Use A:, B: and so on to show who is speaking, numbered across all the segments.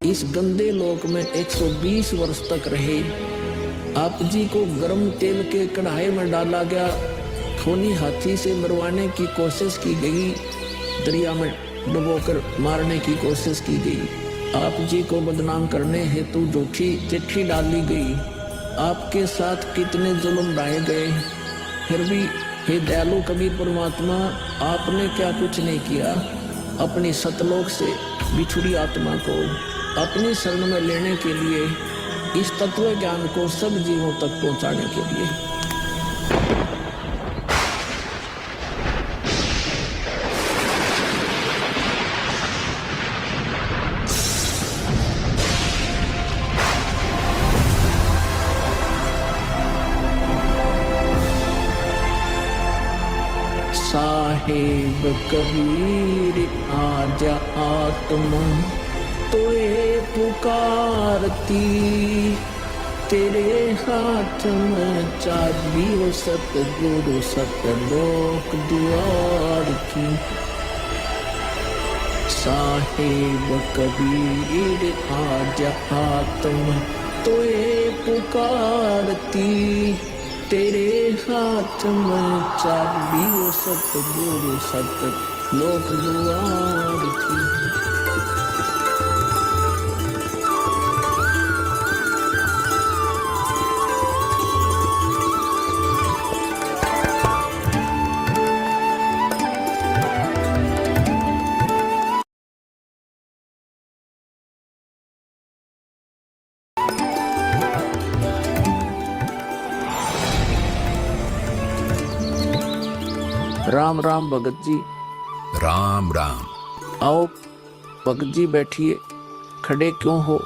A: इस गंदे लोक में 120 वर्ष तक रहे। आप जी को गर्म तेल के कढ़ाई में डाला गया, खूनी हाथी से मरवाने की कोशिश की गई, दरिया में डुबोकर मारने की कोशिश की गई। आप जी को बदनाम करने हेतु झूठी चिट्ठी डाली गई। आपके साथ कितने जुल्म ढाए गए, फिर भी हे दयालु कबीर परमात्मा, आपने क्या कुछ नहीं किया अपनी सतलोक से बिछुड़ी आत्मा को अपनी शरण में लेने के लिए, इस तत्व ज्ञान को सब जीवों तक पहुंचाने के लिए। साहेब कबीर आजा आत्मा तोए पुकारती, तेरे हाथ में चाबी हो सतगुरु सतलोक द्वार की। साहेब कबीर आजा आत्मा तोए पुकारती, तेरे हाथ में चाबी हो सतगुरु सतलोक द्वार की। राम राम भगत जी।
B: राम राम।
A: आओ भगत जी बैठिए, खड़े क्यों हो?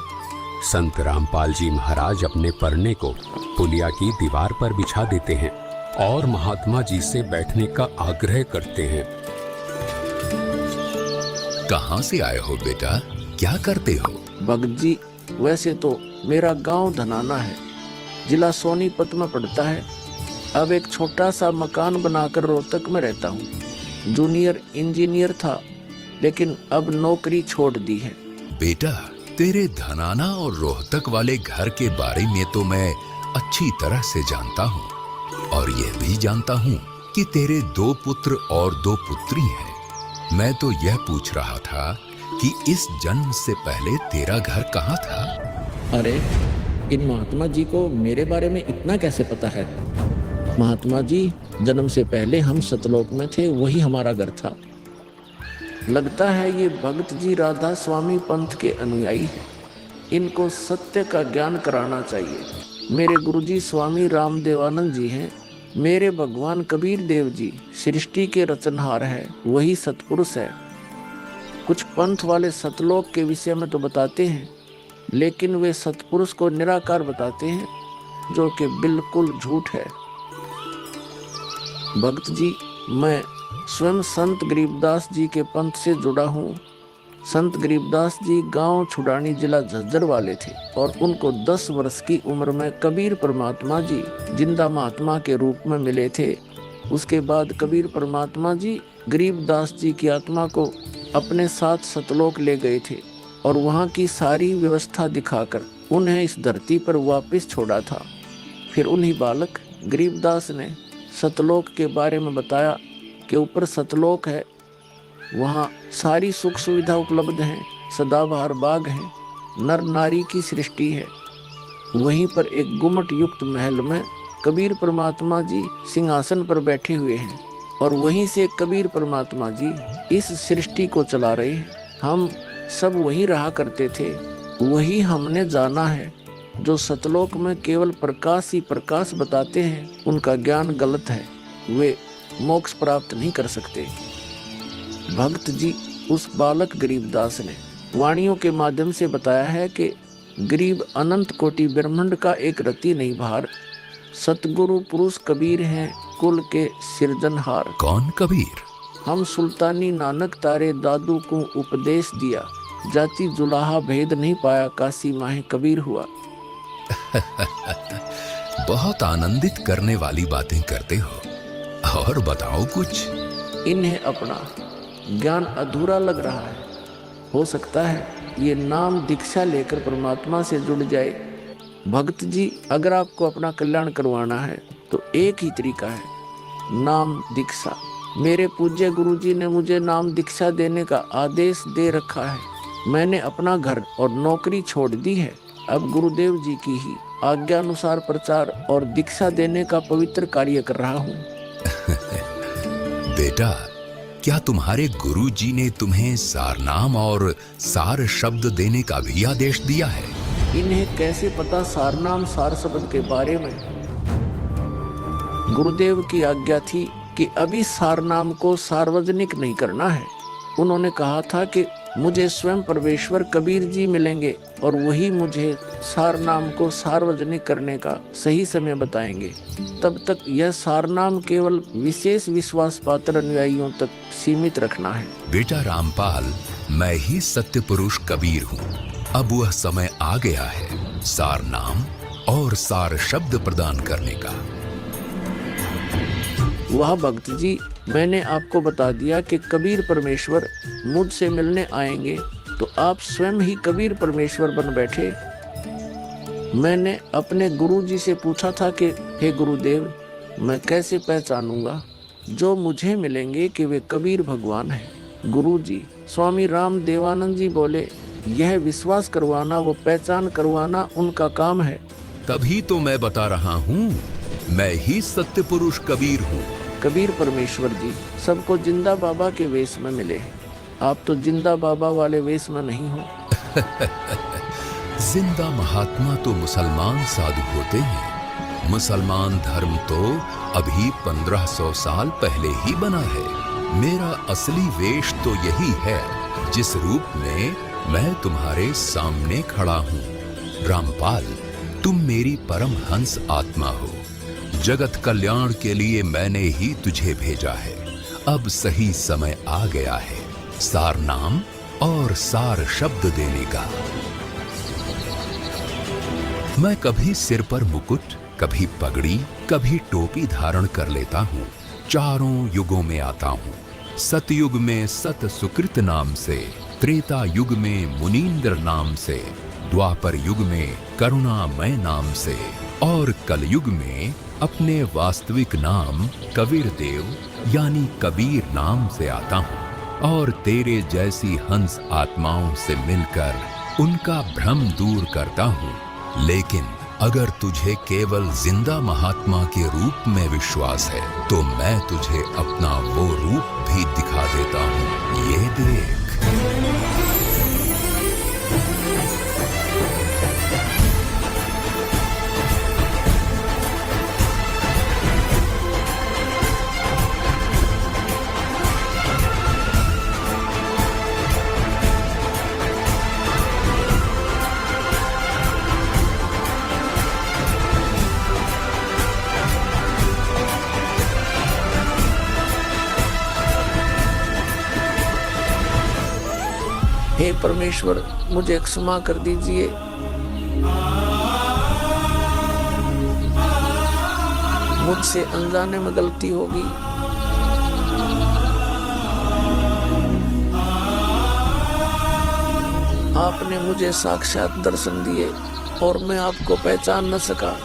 B: संत रामपाल जी महाराज अपने परने को पुलिया की दीवार पर बिछा देते हैं और महात्मा जी से बैठने का आग्रह करते हैं। कहाँ से आए हो बेटा, क्या करते हो?
A: भगत जी, वैसे तो मेरा गांव धनाना है, जिला सोनीपत में पड़ता है। अब एक छोटा सा मकान बनाकर रोहतक में रहता हूँ। जूनियर इंजीनियर था, लेकिन अब नौकरी छोड़ दी है।
B: बेटा, तेरे धनाना और रोहतक वाले घर के बारे में तो मैं अच्छी तरह से जानता हूँ, और यह भी जानता हूँ कि तेरे 2 पुत्र और 2 पुत्री हैं। मैं तो यह पूछ रहा था कि इस जन्म से पहले तेरा घर कहाँ था?
A: अरे, इन महात्मा जी को मेरे बारे में इतना कैसे पता है? महात्मा जी, जन्म से पहले हम सतलोक में थे, वही हमारा घर था। लगता है ये भगत जी राधा स्वामी पंथ के अनुयायी हैं। इनको सत्य का ज्ञान कराना चाहिए। मेरे गुरुजी स्वामी रामदेवानंद जी हैं। मेरे भगवान कबीर देव जी सृष्टि के रचनहार है, वही सतपुरुष है। कुछ पंथ वाले सतलोक के विषय में तो बताते हैं, लेकिन वे सतपुरुष को निराकार बताते हैं, जो कि बिल्कुल झूठ है। भक्त जी, मैं स्वयं संत गरीबदास जी के पंथ से जुड़ा हूँ। संत गरीबदास जी गांव छुड़ानी, जिला झज्जर वाले थे, और उनको 10 वर्ष की उम्र में कबीर परमात्मा जी जिंदा महात्मा के रूप में मिले थे। उसके बाद कबीर परमात्मा जी गरीबदास जी की आत्मा को अपने साथ सतलोक ले गए थे, और वहाँ की सारी व्यवस्था दिखाकर उन्हें इस धरती पर वापस छोड़ा था। फिर उन्हीं बालक गरीबदास ने सतलोक के बारे में बताया कि ऊपर सतलोक है, वहाँ सारी सुख सुविधा उपलब्ध हैं, सदाबहार बाग हैं, नर नारी की सृष्टि है। वहीं पर एक गुम्मट युक्त महल में कबीर परमात्मा जी सिंहासन पर बैठे हुए हैं, और वहीं से कबीर परमात्मा जी इस सृष्टि को चला रहे हैं। हम सब वहीं रहा करते थे, वही हमने जाना है। जो सतलोक में केवल प्रकाश ही प्रकाश बताते हैं, उनका ज्ञान गलत है, वे मोक्ष प्राप्त नहीं कर सकते। भक्त जी, उस बालक गरीबदास ने वाणियों के माध्यम से बताया है कि गरीब अनंत कोटि ब्रह्मांड का एक रति नहीं भार, सतगुरु पुरुष कबीर हैं, कुल के सिरजनहार।
B: कौन कबीर?
A: हम सुल्तानी नानक तारे दादू को उपदेश दिया, जाति जुलाहा भेद नहीं पाया, काशी माहे कबीर हुआ।
B: बहुत आनंदित करने वाली बातें करते हो, और बताओ कुछ।
A: इन्हें अपना ज्ञान अधूरा लग रहा है। हो सकता है ये नाम दीक्षा लेकर परमात्मा से जुड़ जाए। भक्त जी, अगर आपको अपना कल्याण करवाना है तो एक ही तरीका है, नाम दीक्षा। मेरे पूज्य गुरु जी ने मुझे नाम दीक्षा देने का आदेश दे रखा है। मैंने अपना घर और नौकरी छोड़ दी है। अब गुरुदेव जी की ही आज्ञा अनुसार प्रचार और दीक्षा देने का पवित्र कार्य कर रहा हूँ।
B: बेटा, क्या तुम्हारे गुरु जी ने तुम्हें सारनाम और सार शब्द देने का भी आदेश दिया है?
A: इन्हें कैसे पता सारनाम सार शब्द के बारे में? गुरुदेव की आज्ञा थी कि अभी सारनाम को सार्वजनिक नहीं करना है। उन्होंने कहा था कि मुझे स्वयं परमेश्वर कबीर जी मिलेंगे और वही मुझे सारनाम को सार्वजनिक करने का सही समय बताएंगे। तब तक यह सारनाम केवल विशेष विश्वास पात्र अनुयायियों तक सीमित रखना है।
B: बेटा रामपाल, मैं ही सत्य पुरुष कबीर हूँ। अब वह समय आ गया है सारनाम और सार शब्द प्रदान करने का।
A: वह भक्त जी, मैंने आपको बता दिया कि कबीर परमेश्वर मुझसे मिलने आएंगे, तो आप स्वयं ही कबीर परमेश्वर बन बैठे। मैंने अपने गुरु जी से पूछा था कि हे गुरुदेव, मैं कैसे पहचानूंगा जो मुझे मिलेंगे कि वे कबीर भगवान हैं? गुरु जी स्वामी राम देवानंद जी बोले, यह विश्वास करवाना, वो पहचान करवाना उनका काम है।
B: तभी तो मैं बता रहा हूँ, मैं ही सत्य पुरुष कबीर हूँ।
A: कबीर परमेश्वर जी सबको जिंदा बाबा के वेश में मिले। आप तो जिंदा बाबा वाले वेश में नहीं हो।
B: जिंदा महात्मा तो मुसलमान साधु होते हैं। मुसलमान धर्म तो अभी 1500 साल पहले ही बना है। मेरा असली वेश तो यही है जिस रूप में मैं तुम्हारे सामने खड़ा हूँ। रामपाल, तुम मेरी परम हंस आत्मा हो। जगत कल्याण के लिए मैंने ही तुझे भेजा है। अब सही समय आ गया है सार नाम और सार शब्द देने का। मैं कभी सिर पर मुकुट, कभी पगड़ी, कभी टोपी धारण कर लेता हूँ। चारों युगों में आता हूँ। सतयुग में सत सुकृत नाम से, त्रेता युग में मुनींद्र नाम से, द्वापर युग में करुणामय नाम से और कलयुग में अपने वास्तविक नाम कबीर देव यानी कबीर नाम से आता हूँ और तेरे जैसी हंस आत्माओं से मिलकर उनका भ्रम दूर करता हूँ। लेकिन अगर तुझे केवल जिंदा महात्मा के रूप में विश्वास है तो मैं तुझे अपना वो रूप भी दिखा देता हूँ। ये देख।
A: हे परमेश्वर, मुझे क्षमा कर दीजिए। मुझसे अनजाने में गलती होगी। आपने मुझे साक्षात दर्शन दिए और मैं आपको पहचान न सका।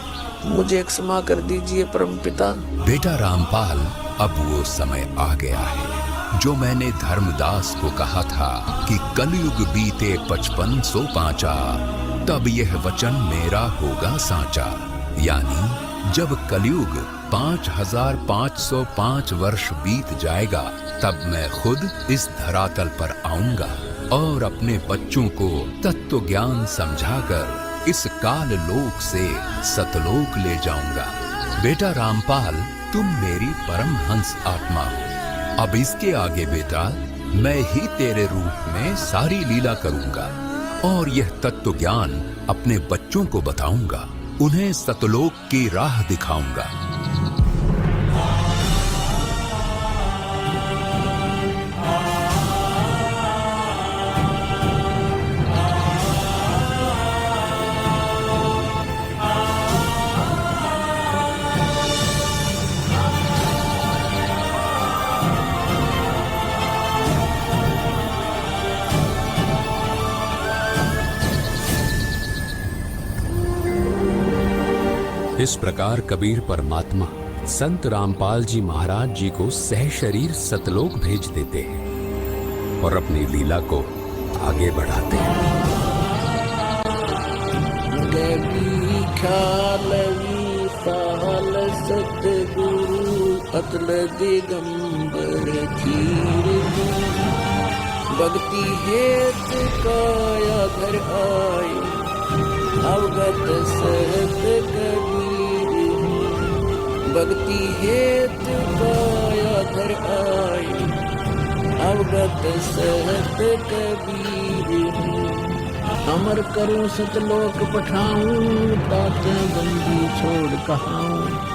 A: मुझे क्षमा कर दीजिए परमपिता।
B: बेटा रामपाल, अब वो समय आ गया है जो मैंने धर्मदास को कहा था कि कलयुग बीते 5505 तब यह वचन मेरा होगा साचा। यानी जब कलयुग 5505 वर्ष बीत जाएगा तब मैं खुद इस धरातल पर आऊंगा और अपने बच्चों को तत्व ज्ञान समझाकर इस काल लोक से सतलोक ले जाऊंगा। बेटा रामपाल, तुम मेरी परम हंस आत्मा हो। अब इसके आगे बेटा मैं ही तेरे रूप में सारी लीला करूंगा और यह तत्व ज्ञान अपने बच्चों को बताऊंगा। उन्हें सतलोक की राह दिखाऊंगा।
C: इस प्रकार कबीर परमात्मा संत रामपाल जी महाराज जी को सह शरीर सतलोक भेज देते हैं और अपनी लीला को आगे बढ़ाते हैं।
A: गैबी ख्यालवी साल सतगुरु अतल दिगंबर खीर भक्ति हेत काया घर आए अवगत सहत कबीर भक्ति हेत काया घर आए अवगत सहत कबीर अमर करूं सतलोक पठाऊं ताते बंदी छोड़ कहाऊं